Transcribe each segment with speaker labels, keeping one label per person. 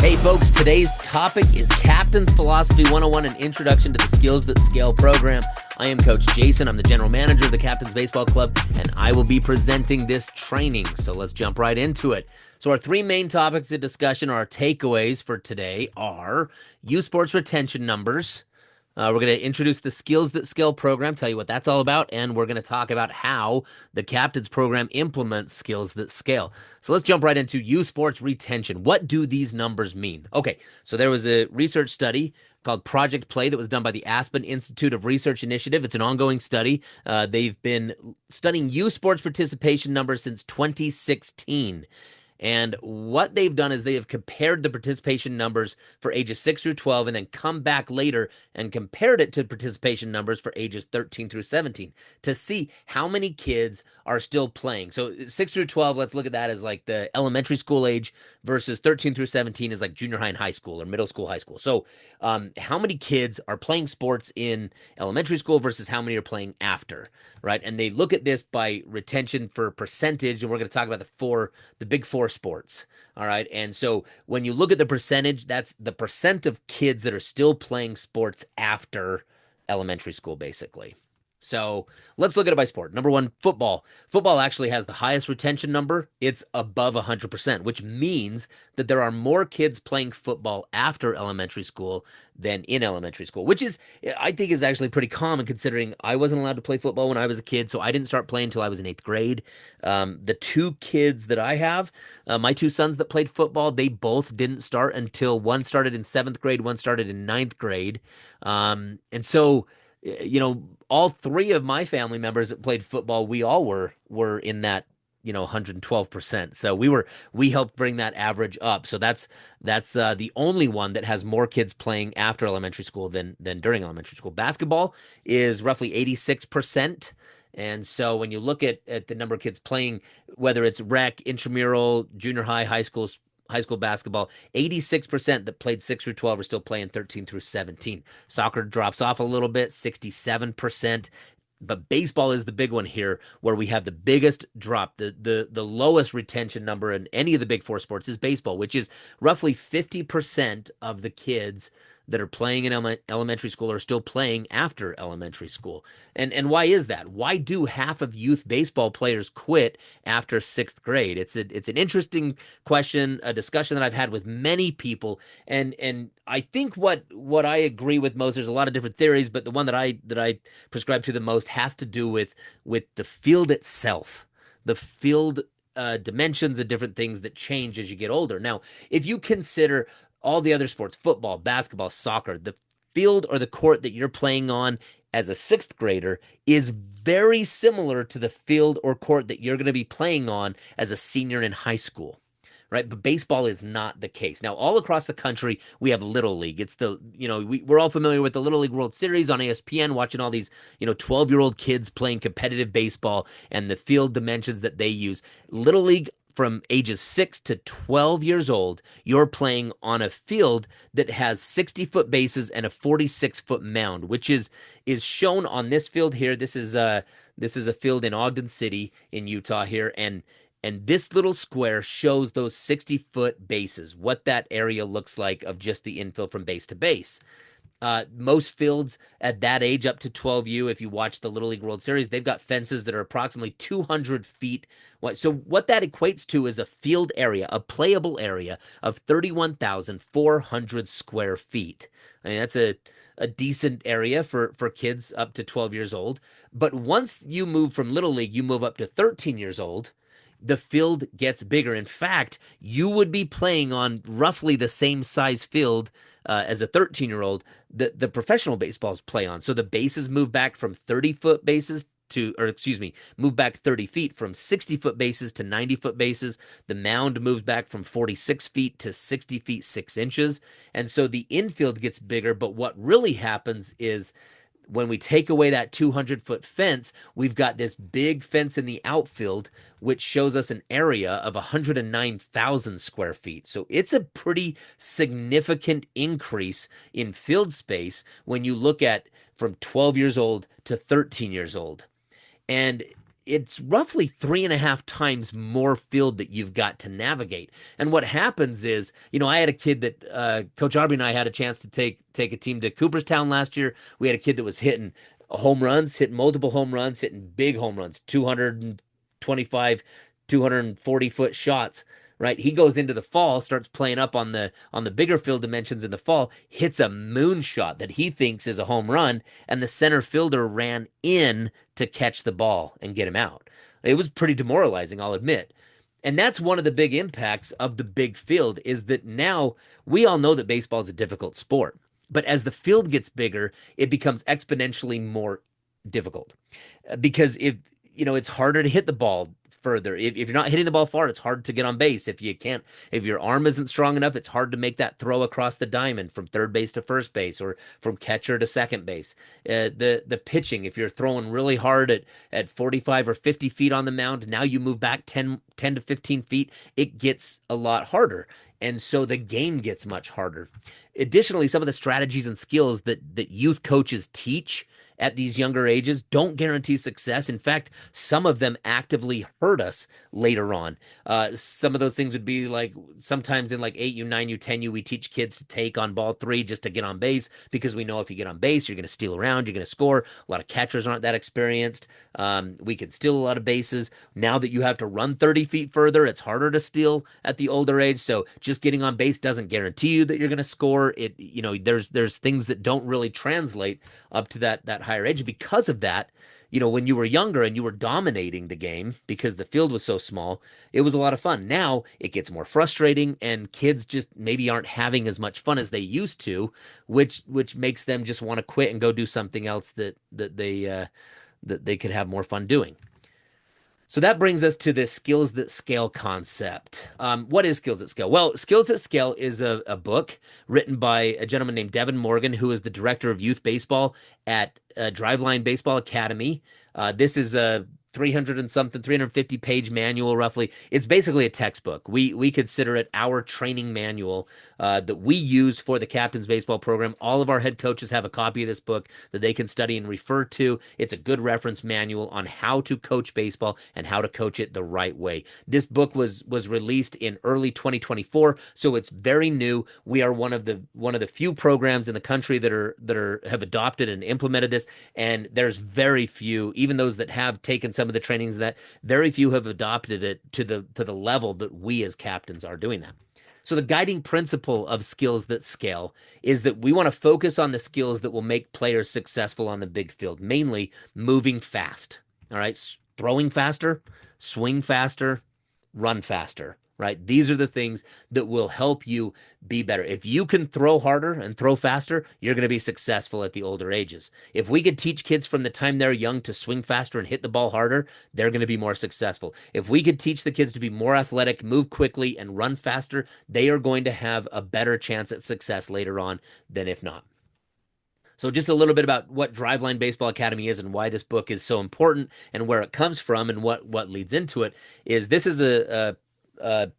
Speaker 1: Hey folks, today's topic is Captain's Philosophy 101, an introduction to the Skills That Scale program. I am Coach Jason. I'm the general manager of the Captain's Baseball Club, and I will be presenting this training. So let's jump right into it. So our three main topics of discussion, our takeaways for today are youth sports retention numbers. We're going to introduce the Skills That Scale program, tell you what that's all about, and we're going to talk about how the Captain's program implements Skills That Scale. So let's jump right into youth sports retention. What do these numbers mean? Okay, so there was a research study called Project Play that was done by the Aspen Institute of Research Initiative. It's an ongoing study. They've been studying youth sports participation numbers since 2016. And what they've done is they have compared the participation numbers for ages 6 through 12 and then come back later and compared it to participation numbers for ages 13 through 17 to see how many kids are still playing. So 6 through 12, let's look at that as like the elementary school age versus 13 through 17 is like junior high and high school or middle school, high school. So how many kids are playing sports in elementary school versus how many are playing after, right? And they look at this by retention for percentage, and we're going to talk about the big four sports. All right. And so when you look at the percentage, that's the percent of kids that are still playing sports after elementary school, basically. So let's look at it by sport. Number one, football. Football actually has the highest retention number. It's above 100%, which means that there are more kids playing football after elementary school than in elementary school, which is, I think, is actually pretty common considering I wasn't allowed to play football when I was a kid, so I didn't start playing until I was in 8th grade. The two kids that I have, my two sons that played football, they both didn't start until one started in 7th grade, one started in 9th grade. And so, all three of my family members that played football, we all were in that, 112%. So we helped bring that average up. So that's the only one that has more kids playing after elementary school than during elementary school. Basketball is roughly 86%. And so when you look at the number of kids playing, whether it's rec, intramural, junior high, high school basketball, 86% that played 6 through 12 are still playing 13 through 17. Soccer drops off a little bit, 67%. But baseball is the big one here where we have the biggest drop. The lowest retention number in any of the big four sports is baseball, which is roughly 50% of the kids that are playing in elementary school are still playing after elementary school. And why is that? Why do half of youth baseball players quit after 6th grade? It's an interesting question, a discussion that I've had with many people. And I think what I agree with most, there's a lot of different theories, but the one that I prescribe to the most has to do with the field itself. The field dimensions and different things that change as you get older. Now, if you consider all the other sports, football, basketball, soccer, the field or the court that you're playing on as a 6th grader is very similar to the field or court that you're going to be playing on as a senior in high school. Right. But baseball is not the case. Now, all across the country, we have Little League. It's we're all familiar with the Little League World Series on ESPN, watching all these, 12-year-old kids playing competitive baseball and the field dimensions that they use. Little League, from ages 6 to 12 years old, you're playing on a field that has 60-foot bases and a 46-foot mound, which is shown on this field here. This is a field in Ogden City in Utah here, and this little square shows those 60-foot bases, what that area looks like of just the infield from base to base. Most fields at that age, up to 12U, if you watch the Little League World Series, they've got fences that are approximately 200 feet wide. So what that equates to is a field area, a playable area of 31,400 square feet. I mean, that's a decent area for kids up to 12 years old. But once you move from Little League, you move up to 13 years old, the field gets bigger. In fact, you would be playing on roughly the same size field as a 13-year-old that the professional baseballs play on. So the bases move back from 30-foot bases move back 30 feet from 60-foot bases to 90-foot bases. The mound moves back from 46 feet to 60 feet 6 inches. And so the infield gets bigger. But what really happens is, when we take away that 200-foot fence, we've got this big fence in the outfield, which shows us an area of 109,000 square feet. So it's a pretty significant increase in field space when you look at from 12 years old to 13 years old. And it's roughly 3.5 times more field that you've got to navigate. And what happens is, I had a kid that Coach Arby and I had a chance to take a team to Cooperstown last year. We had a kid that was hitting home runs, hitting multiple home runs, hitting big home runs, 225, 240-foot shots. Right, he goes into the fall, starts playing up on the bigger field dimensions in the fall, hits a moonshot that he thinks is a home run, and the center fielder ran in to catch the ball and get him out. It was pretty demoralizing, I'll admit. And that's one of the big impacts of the big field is that now we all know that baseball is a difficult sport. But as the field gets bigger, it becomes exponentially more difficult because it's harder to hit the ball further. If you're not hitting the ball far, it's hard to get on base. If your arm isn't strong enough, it's hard to make that throw across the diamond from third base to first base or from catcher to second base. The pitching, if you're throwing really hard at 45 or 50 feet on the mound, now you move back 10 to 15 feet, it gets a lot harder. And so the game gets much harder. Additionally, some of the strategies and skills that youth coaches teach at these younger ages don't guarantee success. In fact, some of them actively hurt us later on. Some of those things would be like sometimes in like 8U, 9U, 10U, we teach kids to take on ball three just to get on base because we know if you get on base, you're going to steal around, you're going to score. A lot of catchers aren't that experienced. We can steal a lot of bases. Now that you have to run 30 feet further, it's harder to steal at the older age. So just getting on base doesn't guarantee you that you're going to score. There's things that don't really translate up to that higher age. Because of that, when you were younger and you were dominating the game because the field was so small, it was a lot of fun. Now it gets more frustrating and kids just maybe aren't having as much fun as they used to, which makes them just want to quit and go do something else that they could have more fun doing. So that brings us to the skills that scale concept. What is skills that scale? Well, skills that scale is a book written by a gentleman named Deven Morgan, who is the director of youth baseball at Driveline Baseball Academy. This is a 350 page manual roughly. It's basically a textbook. We consider it our training manual that we use for the captain's baseball program. All of our head coaches have a copy of this book that they can study and refer to. It's a good reference manual on how to coach baseball and how to coach it the right way. This book was released in early 2024, so it's very new. We are one of the few programs in the country that have adopted and implemented this, and there's very few, even those that have taken some of the trainings that very few have adopted it to the level that we as captains are doing that. So the guiding principle of skills that scale is that we want to focus on the skills that will make players successful on the big field, mainly moving fast. All right, throwing faster, swing faster, run faster. Right? These are the things that will help you be better. If you can throw harder and throw faster, you're going to be successful at the older ages. If we could teach kids from the time they're young to swing faster and hit the ball harder, they're going to be more successful. If we could teach the kids to be more athletic, move quickly, and run faster, they are going to have a better chance at success later on than if not. So just a little bit about what Driveline Baseball Academy is and why this book is so important and where it comes from and what leads into it is this is a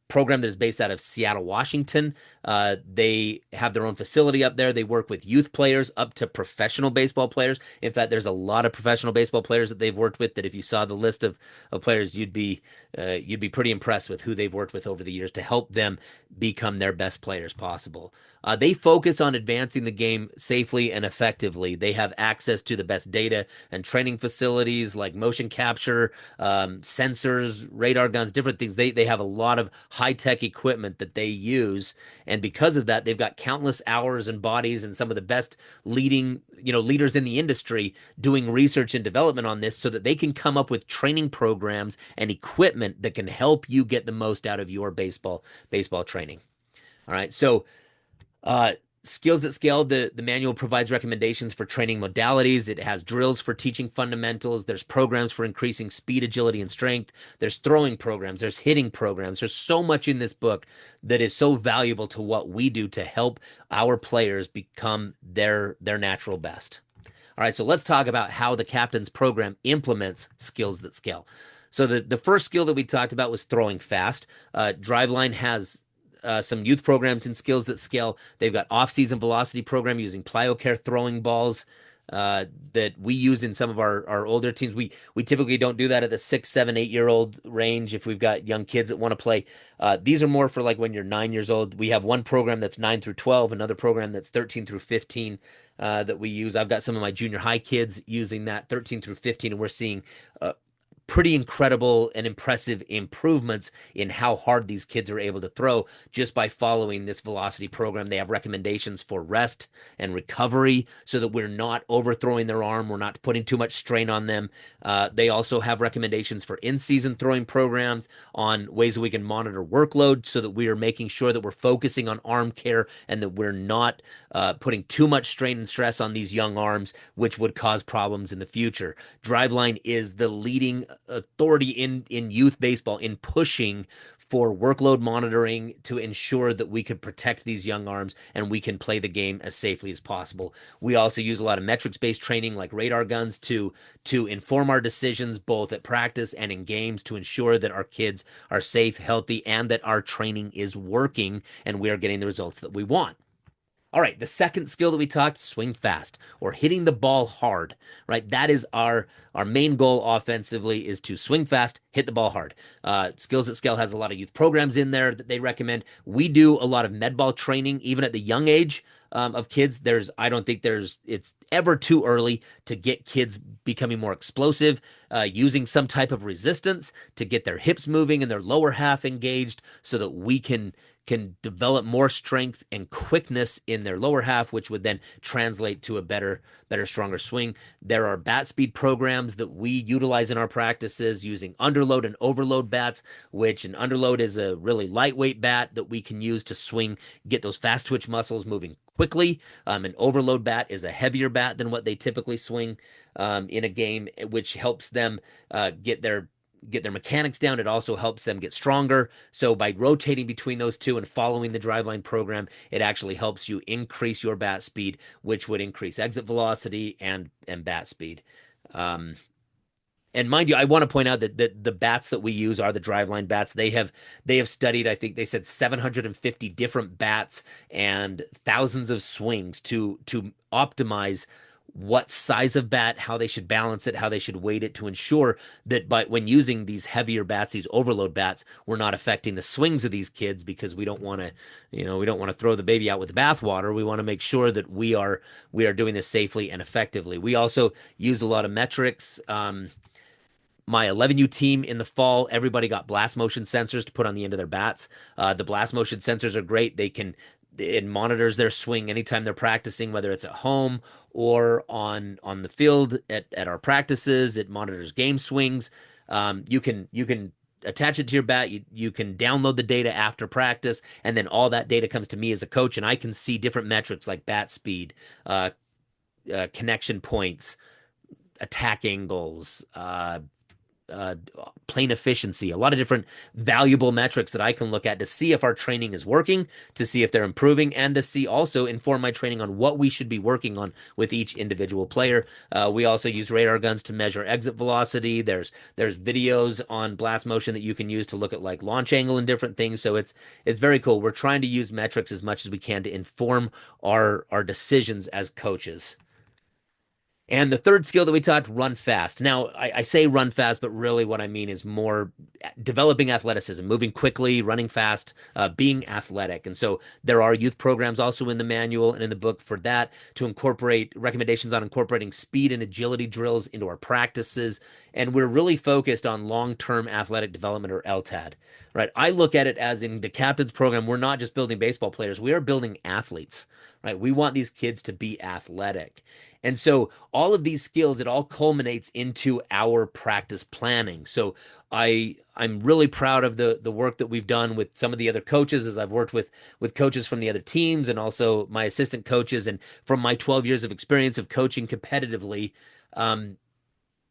Speaker 1: program that is based out of Seattle, Washington. They have their own facility up there. They work with youth players up to professional baseball players. In fact, there's a lot of professional baseball players that they've worked with that if you saw the list of players, you'd be pretty impressed with who they've worked with over the years to help them become their best players possible. They focus on advancing the game safely and effectively. They have access to the best data and training facilities like motion capture, sensors, radar guns, different things. They have a lot of high-tech equipment that they use, and because of that, they've got countless hours and bodies and some of the best leaders in the industry doing research and development on this so that they can come up with training programs and equipment that can help you get the most out of your baseball training. All right, so Skills at Scale, the manual provides recommendations for training modalities. It has drills for teaching fundamentals. There's programs for increasing speed, agility, and strength. There's throwing programs. There's hitting programs. There's so much in this book that is so valuable to what we do to help our players become their natural best. All right, so let's talk about how the captain's program implements Skills that Scale. So the first skill that we talked about was throwing fast. Driveline has some youth programs in Skills that Scale. They've got off-season velocity program using PlyoCare throwing balls. that we use in some of our older teams. We typically don't do that at the 6, 7, 8-year-old range if we've got young kids that want to play. These are more for like when you're 9 years old. We have one program that's 9 through 12, another program that's 13 through 15 that we use. I've got some of my junior high kids using that 13 through 15, and we're seeing pretty incredible and impressive improvements in how hard these kids are able to throw just by following this velocity program. They have recommendations for rest and recovery so that we're not overthrowing their arm. We're not putting too much strain on them. They also have recommendations for in-season throwing programs on ways that we can monitor workload so that we are making sure that we're focusing on arm care and that we're not putting too much strain and stress on these young arms, which would cause problems in the future. Driveline is the leading authority in youth baseball in pushing for workload monitoring to ensure that we can protect these young arms and we can play the game as safely as possible. We also use a lot of metrics-based training like radar guns to inform our decisions both at practice and in games to ensure that our kids are safe, healthy, and that our training is working and we are getting the results that we want. All right, the second skill that we talked, swing fast or hitting the ball hard, right? That is our main goal offensively is to swing fast, hit the ball hard. Skills at Scale has a lot of youth programs in there that they recommend. We do a lot of med ball training, even at the young age of kids. I don't think it's ever too early to get kids becoming more explosive, using some type of resistance to get their hips moving and their lower half engaged so that we can develop more strength and quickness in their lower half, which would then translate to a better, stronger swing. There are bat speed programs that we utilize in our practices using underload and overload bats, which an underload is a really lightweight bat that we can use to swing, get those fast twitch muscles moving quickly. An overload bat is a heavier bat than what they typically swing in a game, which helps them get their mechanics down. It also helps them get stronger. So by rotating between those two and following the Driveline program, it actually helps you increase your bat speed, which would increase exit velocity and bat speed. And mind you, I want to point out that the bats that we use are the Driveline bats. They have studied, I think they said 750 different bats and thousands of swings to optimize what size of bat, how they should balance it, how they should weight it to ensure that when using these heavier bats, these overload bats, we're not affecting the swings of these kids because we don't want to throw the baby out with the bathwater. We want to make sure that we are doing this safely and effectively. We also use a lot of metrics. My 11U team in the fall, everybody got blast motion sensors to put on the end of their bats. The blast motion sensors are great. It monitors their swing anytime they're practicing, whether it's at home or on the field at our practices. It monitors game swings. You can attach it to your bat. You can download the data after practice, and then all that data comes to me as a coach, and I can see different metrics like bat speed, connection points, attack angles, plane efficiency, a lot of different valuable metrics that I can look at to see if our training is working, to see if they're improving, and to see also inform my training on what we should be working on with each individual player. We also use radar guns to measure exit velocity. There's videos on blast motion that you can use to look at like launch angle and different things. So it's very cool. We're trying to use metrics as much as we can to inform our decisions as coaches. And the third skill that we taught, run fast. Now, I say run fast, but really what I mean is more developing athleticism, moving quickly, running fast, being athletic. And so there are youth programs also in the manual and in the book for that to incorporate recommendations on incorporating speed and agility drills into our practices. And we're really focused on long-term athletic development, or LTAD, right? I look at it as in the captain's program, we're not just building baseball players, we are building athletes, right? We want these kids to be athletic. And so all of these skills, it all culminates into our practice planning. So I'm really proud of the work that we've done with some of the other coaches, as I've worked with coaches from the other teams and also my assistant coaches. And from my 12 years of experience of coaching competitively,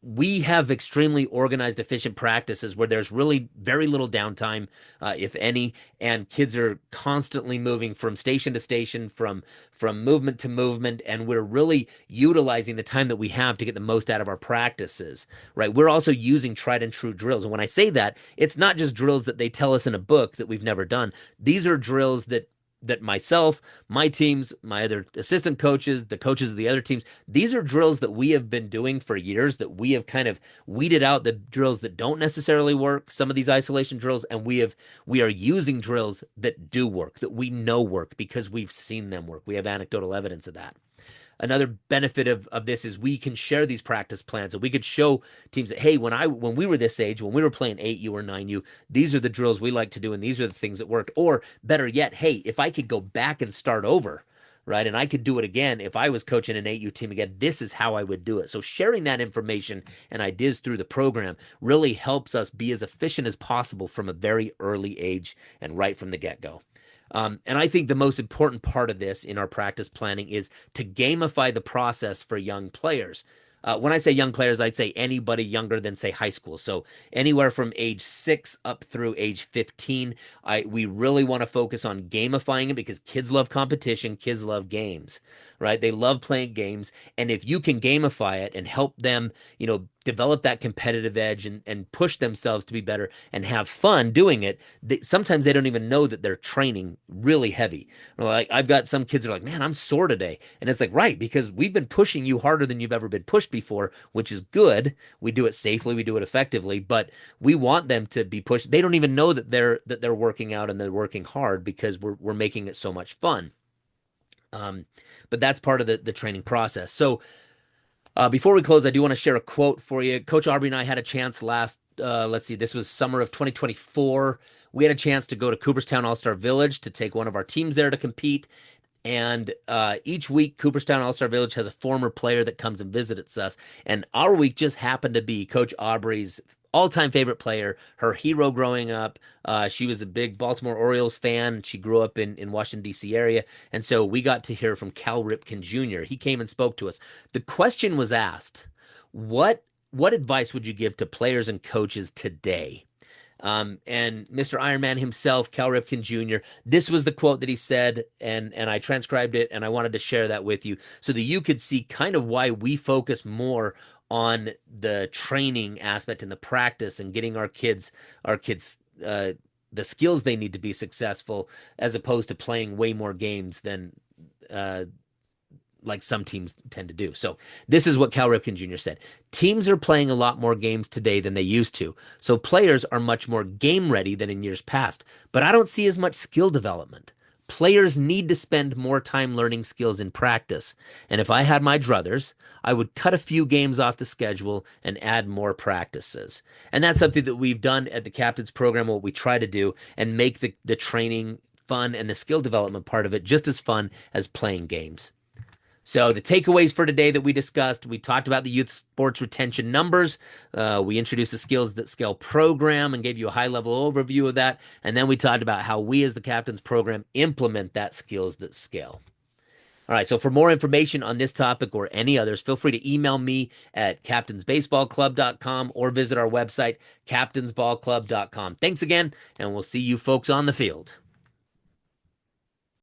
Speaker 1: we have extremely organized, efficient practices where there's really very little downtime, if any, and kids are constantly moving from station to station, from movement to movement, and we're really utilizing the time that we have to get the most out of our practices, right? We're also using tried and true drills. And when I say that, it's not just drills that they tell us in a book that we've never done. These are drills that that myself, my teams, my other assistant coaches, the coaches of the other teams, these are drills that we have been doing for years, that we have kind of weeded out the drills that don't necessarily work, some of these isolation drills, and we are using drills that do work, that we know work because we've seen them work. We have anecdotal evidence of that. Another benefit of this is we can share these practice plans, and we could show teams that, hey, when we were this age, when we were playing 8U or 9U, these are the drills we like to do, and these are the things that worked. Or better yet, hey, if I could go back and start over, right, and I could do it again, if I was coaching an 8U team again, this is how I would do it. So sharing that information and ideas through the program really helps us be as efficient as possible from a very early age and right from the get-go. And I think the most important part of this in our practice planning is to gamify the process for young players. When I say young players, I'd say anybody younger than, say, high school. So anywhere from age 6 up through age 15, we really want to focus on gamifying it because kids love competition. Kids love games, right? They love playing games. And if you can gamify it and help them, develop that competitive edge and push themselves to be better and have fun doing it, sometimes they don't even know that they're training really heavy. Like, I've got some kids that are like, man, I'm sore today. And it's like, right, because we've been pushing you harder than you've ever been pushed before, which is good. We do it safely, we do it effectively, but we want them to be pushed. They don't even know that they're working out and they're working hard because we're making it so much fun. But that's part of the training process. So before we close, I do want to share a quote for you. Coach Aubrey and I had a chance this was summer of 2024. We had a chance to go to Cooperstown All-Star Village to take one of our teams there to compete. And each week, Cooperstown All-Star Village has a former player that comes and visits us. And our week just happened to be Coach Aubrey's all-time favorite player, her hero growing up. She was a big Baltimore Orioles fan. She grew up in Washington, D.C. area. And so we got to hear from Cal Ripken Jr. He came and spoke to us. The question was asked, what advice would you give to players and coaches today? And Mr. Ironman himself, Cal Ripken Jr., this was the quote that he said, and I transcribed it, and I wanted to share that with you so that you could see kind of why we focus more on the training aspect and the practice and getting our kids the skills they need to be successful, as opposed to playing way more games than like some teams tend to do. So this is what Cal Ripken Jr. said. Teams are playing a lot more games today than they used to. So players are much more game ready than in years past, but I don't see as much skill development. Players need to spend more time learning skills in practice. And if I had my druthers, I would cut a few games off the schedule and add more practices. And that's something that we've done at the Captains Program, what we try to do, and make the training fun and the skill development part of it just as fun as playing games. So the takeaways for today that we discussed, we talked about the youth sports retention numbers. We introduced the Skills That Scale program and gave you a high-level overview of that. And then we talked about how we as the Captains Program implement that Skills That Scale. All right, so for more information on this topic or any others, feel free to email me at captainsbaseballclub.com or visit our website, captainsballclub.com. Thanks again, and we'll see you folks on the field.